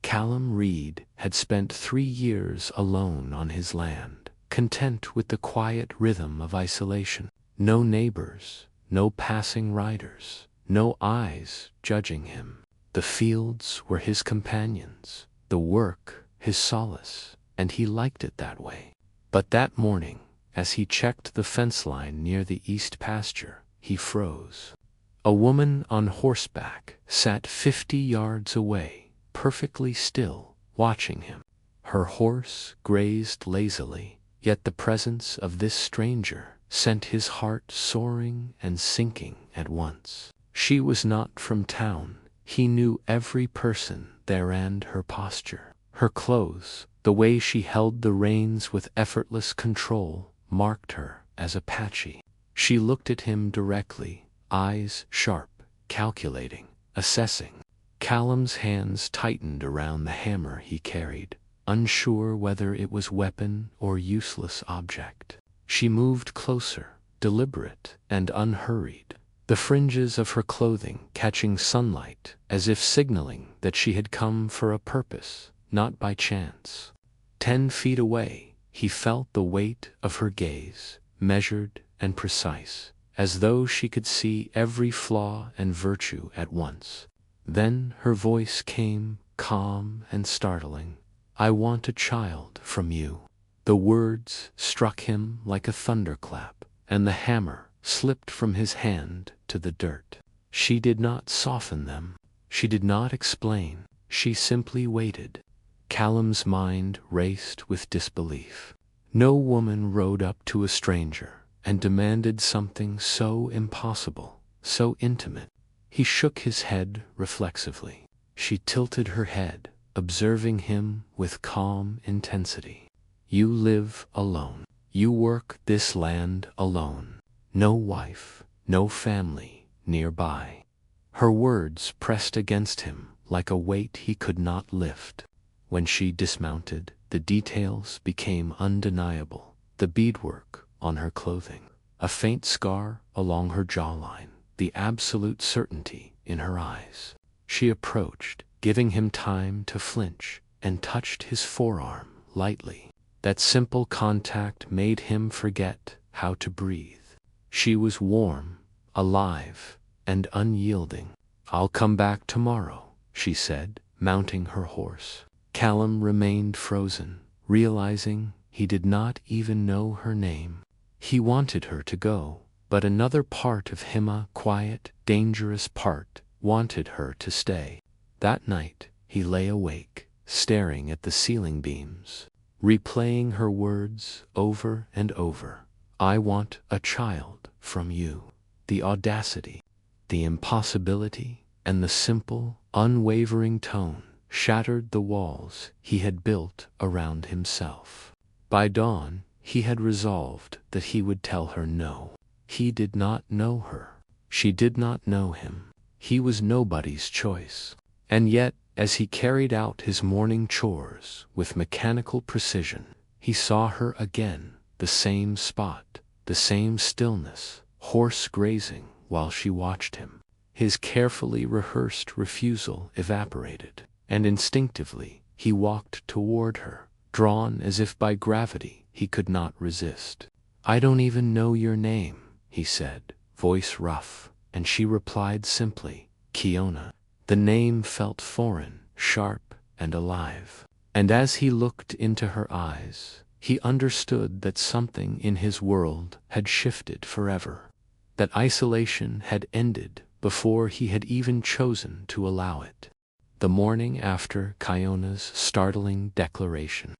Callum Reed had spent 3 years alone on his land, content with the quiet rhythm of isolation. No neighbors, no passing riders, no eyes judging him. The fields were his companions, the work his solace, and he liked it that way. But that morning, as he checked the fence line near the east pasture, he froze. A woman on horseback sat 50 yards away, perfectly still, watching him. Her horse grazed lazily, yet the presence of this stranger sent his heart soaring and sinking at once. She was not from town. He knew every person there and her posture. Her clothes, the way she held the reins with effortless control, marked her as Apache. She looked at him directly, eyes sharp, calculating, assessing. Callum's hands tightened around the hammer he carried, unsure whether it was weapon or useless object. She moved closer, deliberate and unhurried, the fringes of her clothing catching sunlight as if signaling that she had come for a purpose, not by chance. 10 feet away, he felt the weight of her gaze, measured and precise, as though she could see every flaw and virtue at once. Then her voice came, calm and startling. "I want a child from you." The words struck him like a thunderclap, and the hammer slipped from his hand to the dirt. She did not soften them. She did not explain. She simply waited. Callum's mind raced with disbelief. No woman rode up to a stranger and demanded something so impossible, so intimate. He shook his head reflexively. She tilted her head, observing him with calm intensity. "You live alone. You work this land alone. No wife, no family nearby." Her words pressed against him like a weight he could not lift. When she dismounted, the details became undeniable. The beadwork on her clothing, a faint scar along her jawline, the absolute certainty in her eyes. She approached, giving him time to flinch, and touched his forearm lightly. That simple contact made him forget how to breathe. She was warm, alive, and unyielding. "I'll come back tomorrow," she said, mounting her horse. Callum remained frozen, realizing he did not even know her name. He wanted her to go, but another part of him, a quiet, dangerous part, wanted her to stay. That night, he lay awake, staring at the ceiling beams, replaying her words over and over. "I want a child from you." The audacity, the impossibility, and the simple, unwavering tone shattered the walls he had built around himself. By dawn, he had resolved that he would tell her no. He did not know her. She did not know him. He was nobody's choice. And yet, as he carried out his morning chores with mechanical precision, he saw her again, the same spot, the same stillness, horse grazing while she watched him. His carefully rehearsed refusal evaporated, and instinctively he walked toward her, drawn as if by gravity he could not resist. "I don't even know your name," he said, voice rough, and she replied simply, "Kiona." The name felt foreign, sharp, and alive. And as he looked into her eyes, he understood that something in his world had shifted forever, that isolation had ended before he had even chosen to allow it. The morning after Kiona's startling declaration,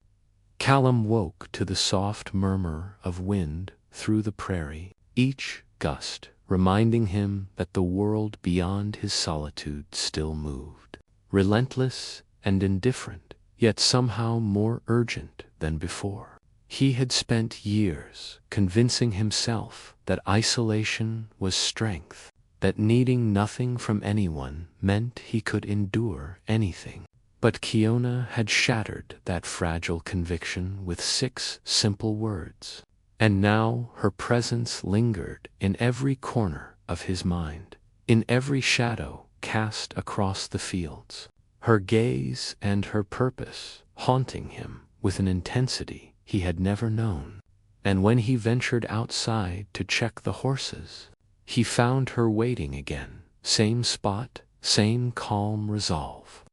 Callum woke to the soft murmur of wind through the prairie, each gust reminding him that the world beyond his solitude still moved, relentless and indifferent, yet somehow more urgent than before. He had spent years convincing himself that isolation was strength, that needing nothing from anyone meant he could endure anything. But Kiona had shattered that fragile conviction with 6 simple words. And now her presence lingered in every corner of his mind, in every shadow cast across the fields. her gaze and her purpose haunting him with an intensity he had never known. And when he ventured outside to check the horses, he found her waiting again, same spot, same calm resolve.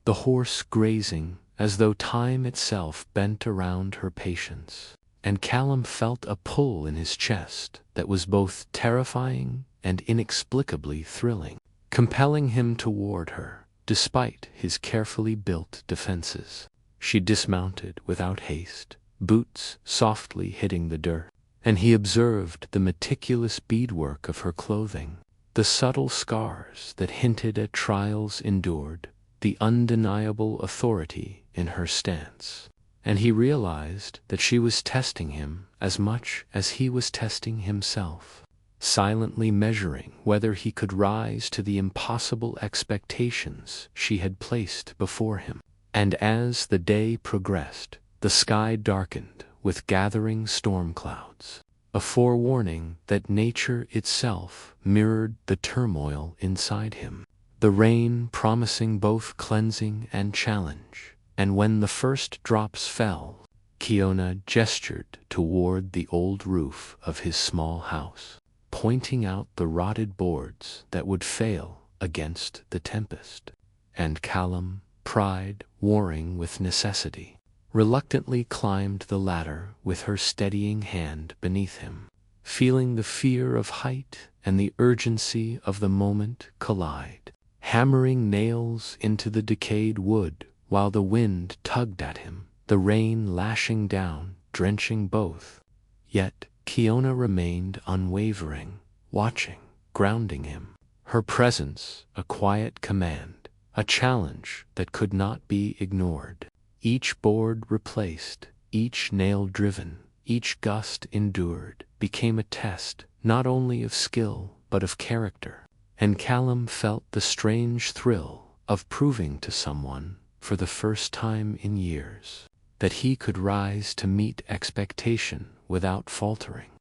The horse grazing as though time itself bent around her patience. And Callum felt a pull in his chest that was both terrifying and inexplicably thrilling, compelling him toward her, despite his carefully built defenses. She dismounted without haste, boots softly hitting the dirt, and he observed the meticulous beadwork of her clothing, the subtle scars that hinted at trials endured, the undeniable authority in her stance. And he realized that she was testing him as much as he was testing himself, silently measuring whether he could rise to the impossible expectations she had placed before him. And as the day progressed, the sky darkened with gathering storm clouds, a forewarning that nature itself mirrored the turmoil inside him, the rain promising both cleansing and challenge. And when the first drops fell, Kiona gestured toward the old roof of his small house, pointing out the rotted boards that would fail against the tempest. And Callum, pride warring with necessity, reluctantly climbed the ladder with her steadying hand beneath him, feeling the fear of height and the urgency of the moment collide, hammering nails into the decayed wood while the wind tugged at him, the rain lashing down, drenching both. Yet Kiona remained unwavering, watching, grounding him, her presence a quiet command, a challenge that could not be ignored. Each board replaced, each nail driven, each gust endured, became a test not only of skill but of character. And Callum felt the strange thrill of proving to someone, for the first time in years, that he could rise to meet expectation without faltering.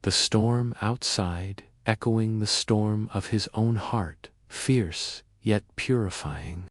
The storm outside echoing the storm of his own heart, fierce yet purifying.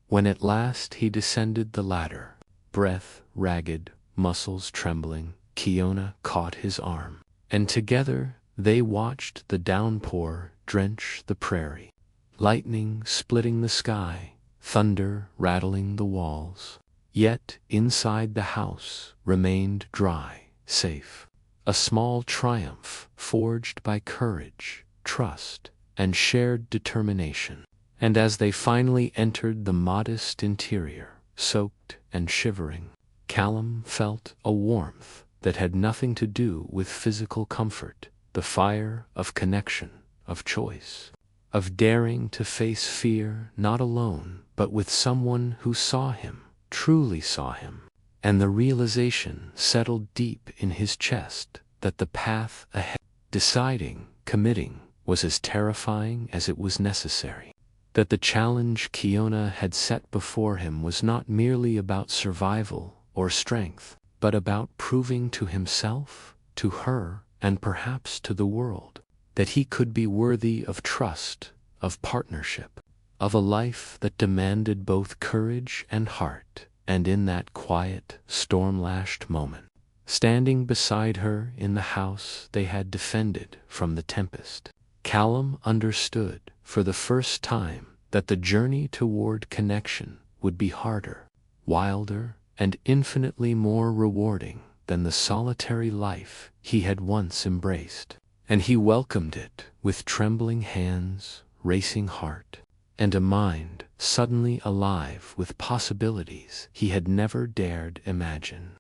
When at last he descended the ladder, breath ragged, muscles trembling, Kiona caught his arm, and together they watched the downpour drench the prairie, lightning splitting the sky, thunder rattling the walls. Yet inside the house remained dry, safe, a small triumph forged by courage, trust, and shared determination. And as they finally entered the modest interior, soaked and shivering, Callum felt a warmth that had nothing to do with physical comfort, the fire of connection, of choice, of daring to face fear not alone but with someone who saw him, truly saw him. And the realization settled deep in his chest that the path ahead, deciding, committing, was as terrifying as it was necessary. That the challenge Kiona had set before him was not merely about survival or strength, but about proving to himself, to her, and perhaps to the world, that he could be worthy of trust, of partnership, of a life that demanded both courage and heart. And in that quiet, storm-lashed moment, standing beside her in the house they had defended from the tempest, Callum understood for the first time that the journey toward connection would be harder, wilder, and infinitely more rewarding than the solitary life he had once embraced. And he welcomed it with trembling hands, racing heart, and a mind suddenly alive with possibilities he had never dared imagine.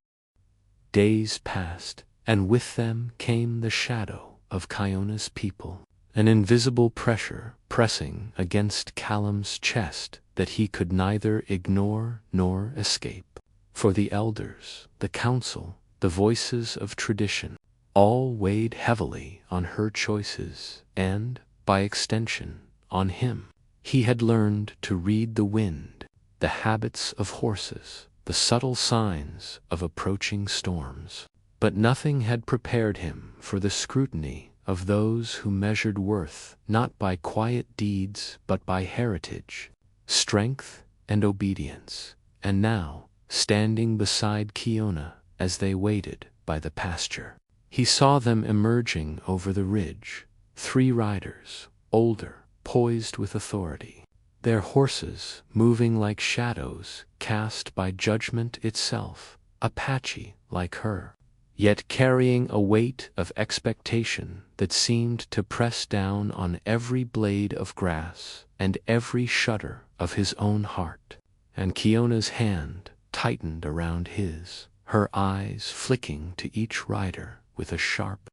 Days passed, and with them came the shadow of Kiona's people, an invisible pressure pressing against Callum's chest that he could neither ignore nor escape. For the elders, the council, the voices of tradition, all weighed heavily on her choices and, by extension, on him. He had learned to read the wind, the habits of horses, the subtle signs of approaching storms. But nothing had prepared him for the scrutiny of those who measured worth not by quiet deeds but by heritage, strength, and obedience. And now, standing beside Kiona as they waited by the pasture, he saw them emerging over the ridge, 3 riders, older, poised with authority, their horses moving like shadows cast by judgment itself, Apache like her, yet carrying a weight of expectation that seemed to press down on every blade of grass and every shudder of his own heart. And Kiona's hand tightened around his, her eyes flicking to each rider with a sharp,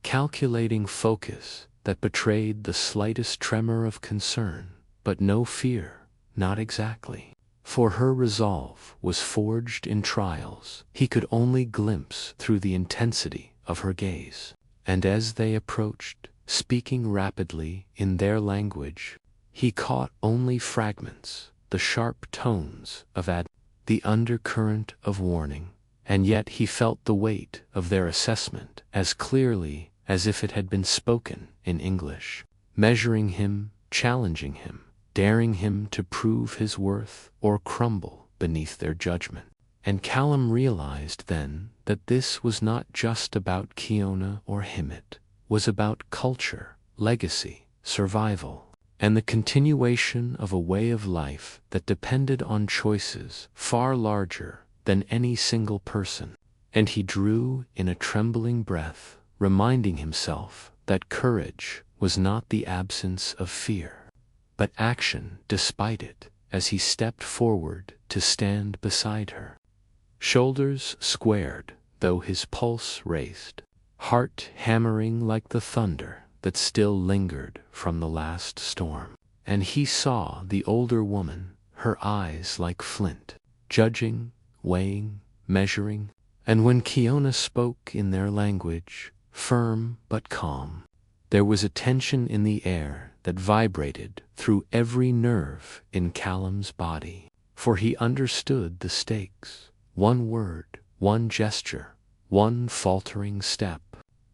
calculating focus that betrayed the slightest tremor of concern, but no fear, not exactly. For her resolve was forged in trials he could only glimpse through the intensity of her gaze. And as they approached, speaking rapidly in their language, he caught only fragments, the sharp tones of the undercurrent of warning, and yet he felt the weight of their assessment as clearly as if it had been spoken in English, measuring him, challenging him, daring him to prove his worth or crumble beneath their judgment. And Callum realized then that this was not just about Kiona or him, it was about culture, legacy, survival, and the continuation of a way of life that depended on choices far larger than any single person. And he drew in a trembling breath, reminding himself that courage was not the absence of fear, but action despite it, as he stepped forward to stand beside her. Shoulders squared, though his pulse raced, heart hammering like the thunder that still lingered from the last storm. And he saw the older woman, her eyes like flint, judging, weighing, measuring, and when Kiona spoke in their language, firm but calm, there was a tension in the air that vibrated through every nerve in Callum's body, for he understood the stakes. One word, one gesture, one faltering step,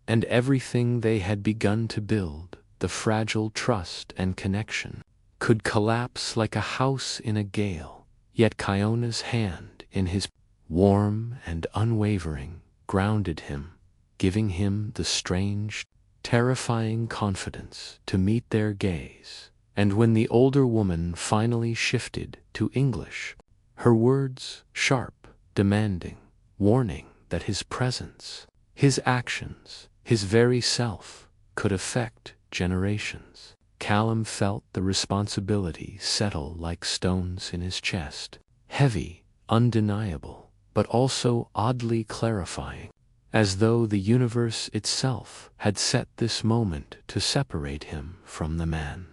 and everything they had begun to build, the fragile trust and connection, could collapse like a house in a gale. Yet Kiona's hand in his, warm and unwavering, grounded him, giving him the strange, terrifying confidence to meet their gaze. And when the older woman finally shifted to English, her words sharp, demanding, warning that his presence, his actions, his very self could affect generations, Callum felt the responsibility settle like stones in his chest, heavy, undeniable, but also oddly clarifying, as though the universe itself had set this moment to separate him from the man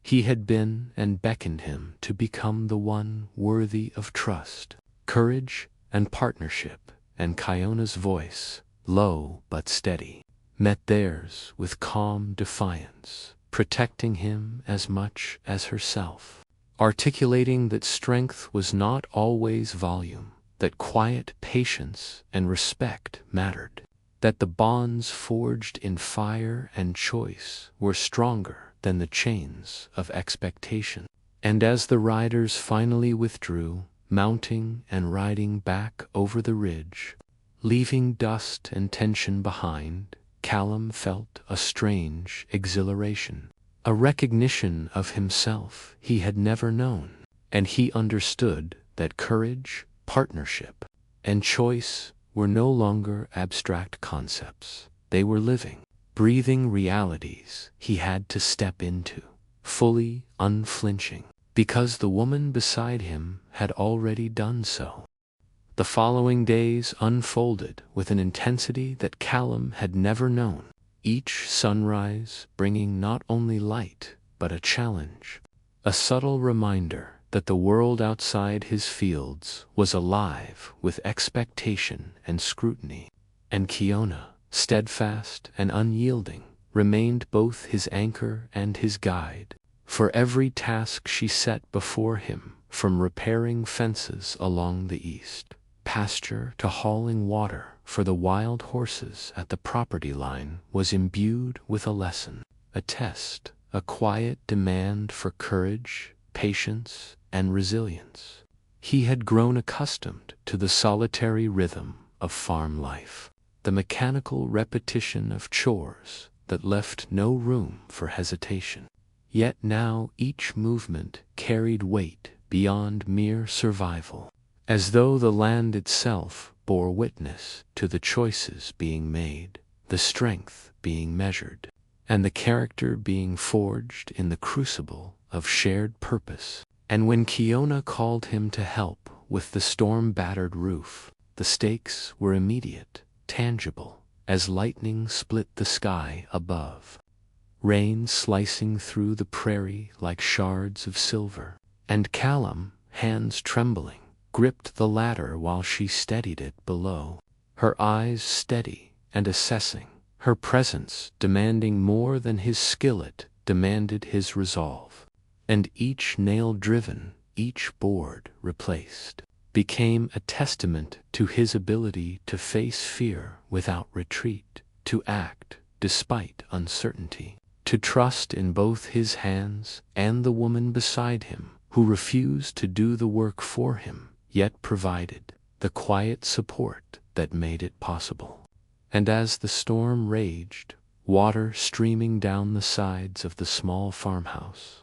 he had been and beckoned him to become, the one worthy of trust, courage, and partnership. And Kiona's voice, low but steady, met theirs with calm defiance, protecting him as much as herself, articulating that strength was not always volume, that quiet patience and respect mattered, that the bonds forged in fire and choice were stronger than the chains of expectation. And as the riders finally withdrew, mounting and riding back over the ridge, leaving dust and tension behind, Callum felt a strange exhilaration, a recognition of himself he had never known, and he understood that courage, partnership, and choice were no longer abstract concepts. They were living, breathing realities he had to step into, fully unflinching, because the woman beside him had already done so. The following days unfolded with an intensity that Callum had never known, each sunrise bringing not only light but a challenge, a subtle reminder that the world outside his fields was alive with expectation and scrutiny. And Kiona, steadfast and unyielding, remained both his anchor and his guide, for every task she set before him, from repairing fences along the east pasture to hauling water for the wild horses at the property line, was imbued with a lesson, a test, a quiet demand for courage, patience, and resilience. He had grown accustomed to the solitary rhythm of farm life, the mechanical repetition of chores that left no room for hesitation. Yet now each movement carried weight beyond mere survival, as though the land itself bore witness to the choices being made, the strength being measured, and the character being forged in the crucible of shared purpose. And when Kiona called him to help with the storm-battered roof, the stakes were immediate, tangible, as lightning split the sky above, rain slicing through the prairie like shards of silver. And Callum, hands trembling, gripped the ladder while she steadied it below, her eyes steady and assessing, her presence demanding more than his skillet demanded his resolve. And each nail driven, each board replaced, became a testament to his ability to face fear without retreat, to act despite uncertainty, to trust in both his hands and the woman beside him, who refused to do the work for him, yet provided the quiet support that made it possible. And as the storm raged, water streaming down the sides of the small farmhouse,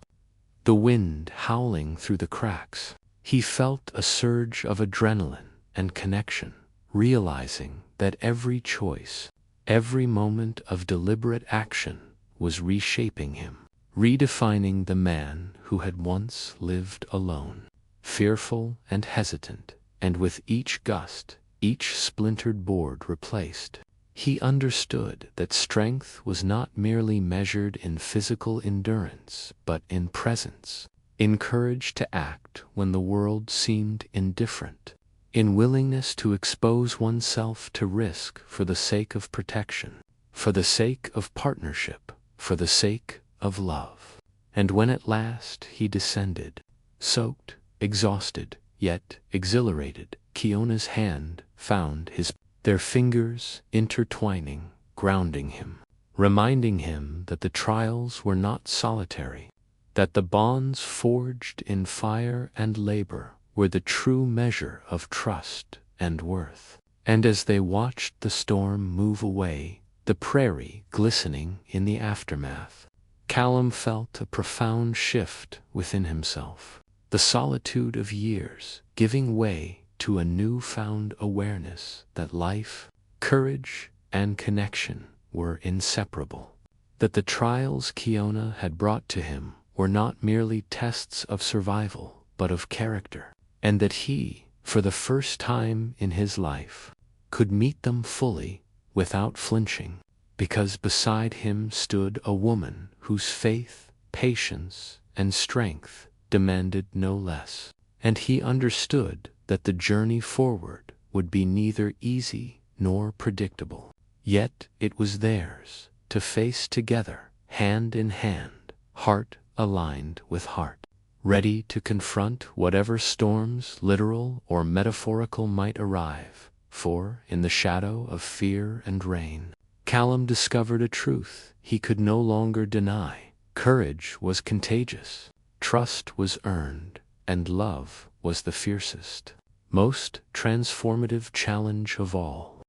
the wind howling through the cracks, he felt a surge of adrenaline and connection, realizing that every choice, every moment of deliberate action was reshaping him, redefining the man who had once lived alone, fearful and hesitant. And with each gust, each splintered board replaced, he understood that strength was not merely measured in physical endurance, but in presence, in courage to act when the world seemed indifferent, in willingness to expose oneself to risk for the sake of protection, for the sake of partnership, for the sake of love. And when at last he descended, soaked, exhausted, yet exhilarated, Kiona's hand found his, their fingers intertwining, grounding him, reminding him that the trials were not solitary, that the bonds forged in fire and labor were the true measure of trust and worth. And as they watched the storm move away, the prairie glistening in the aftermath, Callum felt a profound shift within himself, the solitude of years giving way to a newfound awareness that life, courage, and connection were inseparable, that the trials Kiona had brought to him were not merely tests of survival, but of character, and that he, for the first time in his life, could meet them fully without flinching, because beside him stood a woman whose faith, patience, and strength demanded no less. And he understood that the journey forward would be neither easy nor predictable. Yet it was theirs to face together, hand in hand, heart aligned with heart, ready to confront whatever storms, literal or metaphorical, might arrive. For, in the shadow of fear and rain, Callum discovered a truth he could no longer deny. Courage was contagious, trust was earned, and love was the fiercest, most transformative challenge of all.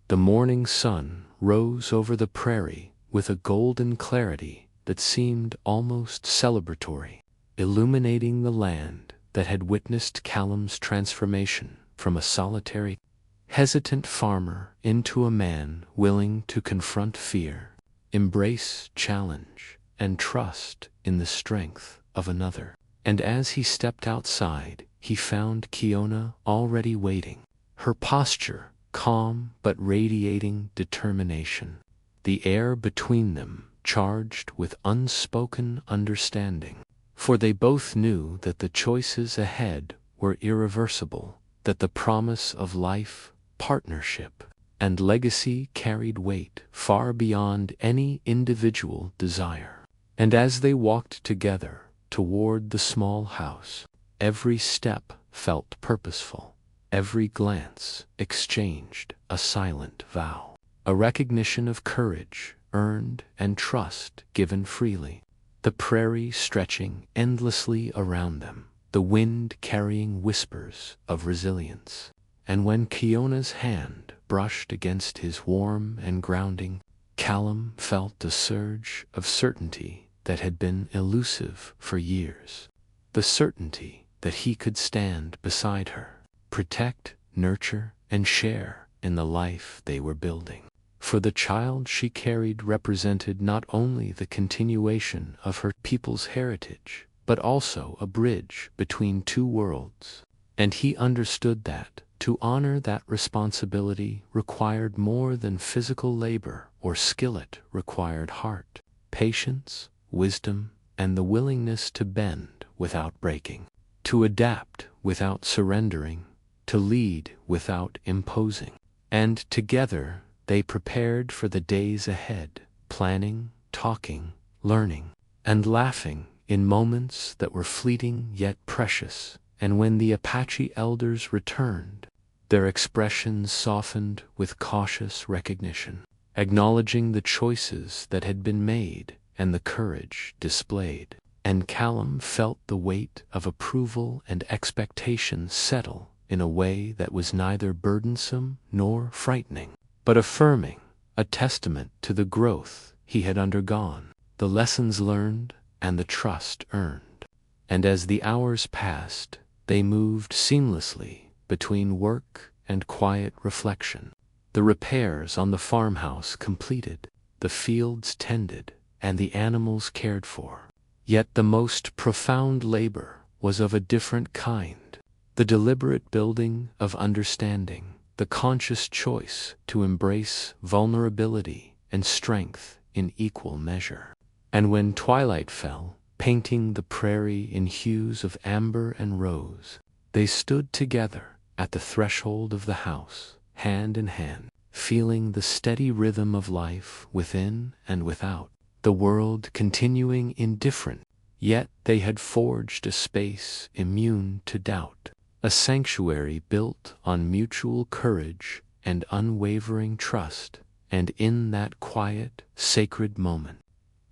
The morning sun rose over the prairie with a golden clarity that seemed almost celebratory, illuminating the land that had witnessed Callum's transformation from a solitary, hesitant farmer into a man willing to confront fear, embrace challenge, and trust in the strength of another. And as he stepped outside, he found Kiona already waiting, her posture calm but radiating determination, the air between them charged with unspoken understanding. For they both knew that the choices ahead were irreversible, that the promise of life, partnership, and legacy carried weight far beyond any individual desire. And as they walked together toward the small house, every step felt purposeful, every glance exchanged a silent vow, a recognition of courage earned and trust given freely, the prairie stretching endlessly around them, the wind carrying whispers of resilience. And when Kiona's hand brushed against his warm and grounding, Callum felt a surge of certainty that had been elusive for years. The certainty that he could stand beside her, protect, nurture, and share in the life they were building. For the child she carried represented not only the continuation of her people's heritage, but also a bridge between two worlds. And he understood that to honor that responsibility required more than physical labor or skill. It required heart, patience, wisdom, and the willingness to bend without breaking, to adapt without surrendering, to lead without imposing. And together they prepared for the days ahead, planning, talking, learning, and laughing in moments that were fleeting yet precious. And when the Apache elders returned, their expressions softened with cautious recognition, acknowledging the choices that had been made and the courage displayed. And Callum felt the weight of approval and expectation settle in a way that was neither burdensome nor frightening, but affirming, a testament to the growth he had undergone, the lessons learned, and the trust earned. And as the hours passed, they moved seamlessly between work and quiet reflection. The repairs on the farmhouse completed, the fields tended, and the animals cared for. Yet the most profound labor was of a different kind. The deliberate building of understanding, the conscious choice to embrace vulnerability and strength in equal measure. And when twilight fell, painting the prairie in hues of amber and rose, they stood together at the threshold of the house, hand in hand, feeling the steady rhythm of life within and without, the world continuing indifferent. Yet they had forged a space immune to doubt, a sanctuary built on mutual courage and unwavering trust. And in that quiet, sacred moment,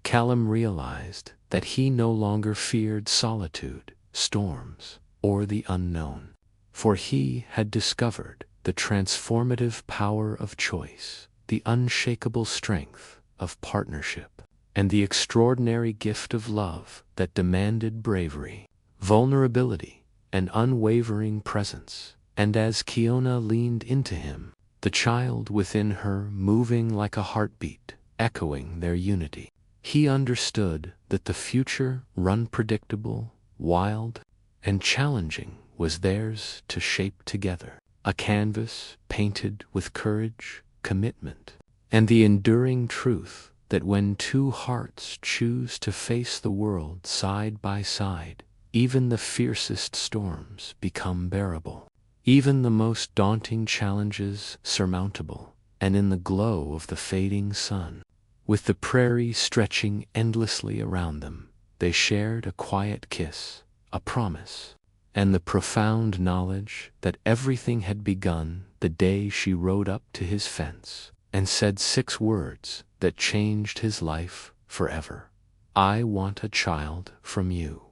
Callum realized that he no longer feared solitude, storms, or the unknown, for he had discovered the transformative power of choice, the unshakable strength of partnership, and the extraordinary gift of love that demanded bravery, vulnerability, and unwavering presence. And as Kiona leaned into him, the child within her moving like a heartbeat, echoing their unity, he understood that the future, unpredictable, wild, and challenging, was theirs to shape together, a canvas painted with courage, commitment, and the enduring truth that when two hearts choose to face the world side by side, even the fiercest storms become bearable, even the most daunting challenges surmountable. And in the glow of the fading sun, with the prairie stretching endlessly around them, they shared a quiet kiss, a promise, and the profound knowledge that everything had begun the day she rode up to his fence and said 6 words that changed his life forever. "I want a child from you."